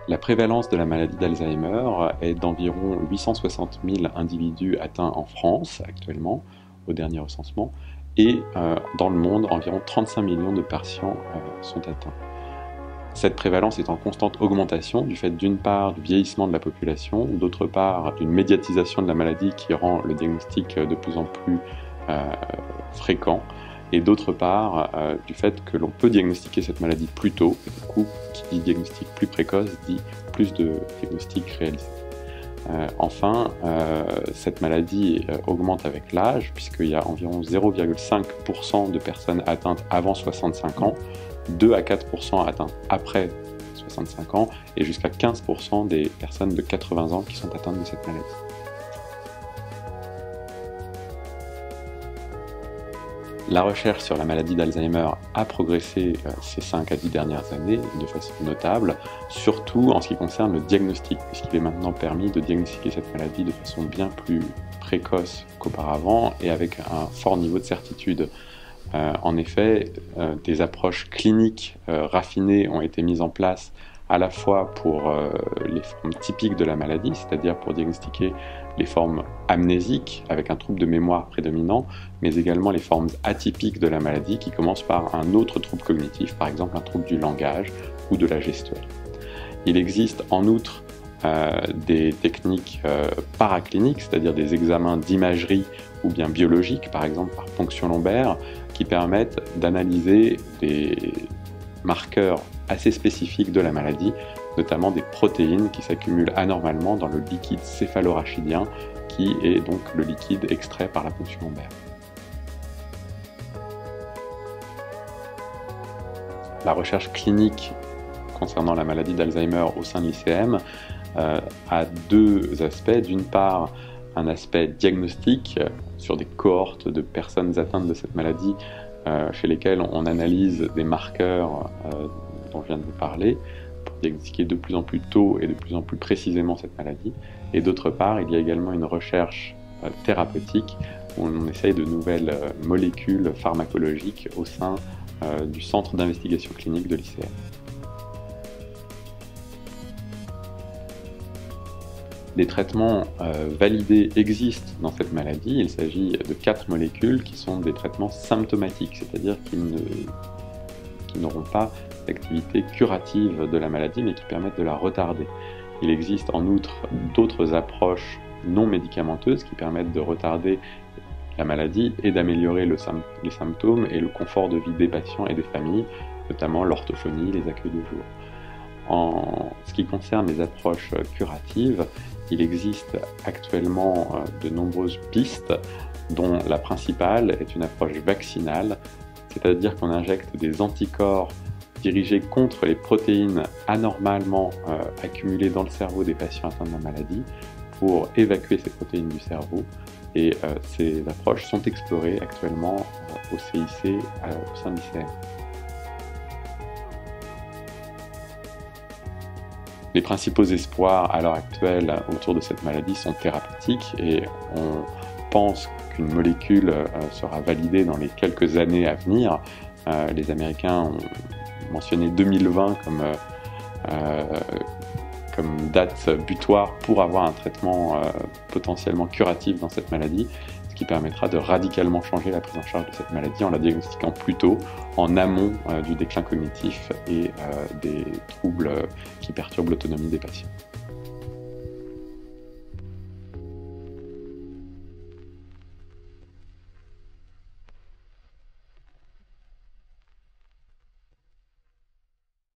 La prévalence de la maladie d'Alzheimer est d'environ 860 000 individus atteints en France actuellement, au dernier recensement, et dans le monde, environ 35 millions de patients sont atteints. Cette prévalence est en constante augmentation du fait d'une part du vieillissement de la population, d'autre part d'une médiatisation de la maladie qui rend le diagnostic de plus en plus fréquent, et d'autre part du fait que l'on peut diagnostiquer cette maladie plus tôt, et du coup, qui dit diagnostic plus précoce dit plus de diagnostics réalisés. Enfin, cette maladie augmente avec l'âge, puisqu'il y a environ 0,5% de personnes atteintes avant 65 ans, 2 à 4% atteintes après 65 ans, et jusqu'à 15% des personnes de 80 ans qui sont atteintes de cette maladie. La recherche sur la maladie d'Alzheimer a progressé ces 5 à 10 dernières années de façon notable, surtout en ce qui concerne le diagnostic, puisqu'il est maintenant permis de diagnostiquer cette maladie de façon bien plus précoce qu'auparavant et avec un fort niveau de certitude. En effet, des approches cliniques raffinées ont été mises en place à la fois pour les formes typiques de la maladie, c'est-à-dire pour diagnostiquer les formes amnésiques avec un trouble de mémoire prédominant, mais également les formes atypiques de la maladie qui commencent par un autre trouble cognitif, par exemple un trouble du langage ou de la gestuelle. Il existe en outre des techniques paracliniques, c'est-à-dire des examens d'imagerie ou bien biologiques, par exemple par ponction lombaire, qui permettent d'analyser des marqueurs assez spécifiques de la maladie, notamment des protéines qui s'accumulent anormalement dans le liquide céphalorachidien, qui est donc le liquide extrait par la ponction lombaire. La recherche clinique concernant la maladie d'Alzheimer au sein de l'ICM a deux aspects. D'une part, un aspect diagnostique sur des cohortes de personnes atteintes de cette maladie chez lesquelles on analyse des marqueurs dont je viens de vous parler pour diagnostiquer de plus en plus tôt et de plus en plus précisément cette maladie. Et d'autre part, il y a également une recherche thérapeutique où on essaye de nouvelles molécules pharmacologiques au sein du centre d'investigation clinique de l'ICM. Des traitements validés existent dans cette maladie. Il s'agit de 4 molécules qui sont des traitements symptomatiques, c'est-à-dire qui n'auront pas d'activité curative de la maladie, mais qui permettent de la retarder. Il existe en outre d'autres approches non médicamenteuses qui permettent de retarder la maladie et d'améliorer les symptômes et le confort de vie des patients et des familles, notamment l'orthophonie, les accueils de jour. En ce qui concerne les approches curatives, il existe actuellement de nombreuses pistes, dont la principale est une approche vaccinale, c'est-à-dire qu'on injecte des anticorps dirigés contre les protéines anormalement accumulées dans le cerveau des patients atteints de la maladie pour évacuer ces protéines du cerveau. Et ces approches sont explorées actuellement au CIC au sein de l'ICM. Les principaux espoirs à l'heure actuelle autour de cette maladie sont thérapeutiques et on pense qu'une molécule sera validée dans les quelques années à venir. Les Américains ont mentionné 2020 comme date butoir pour avoir un traitement potentiellement curatif dans cette maladie, ce qui permettra de radicalement changer la prise en charge de cette maladie en la diagnostiquant plus tôt, en amont du déclin cognitif et des troubles qui perturbent l'autonomie des patients.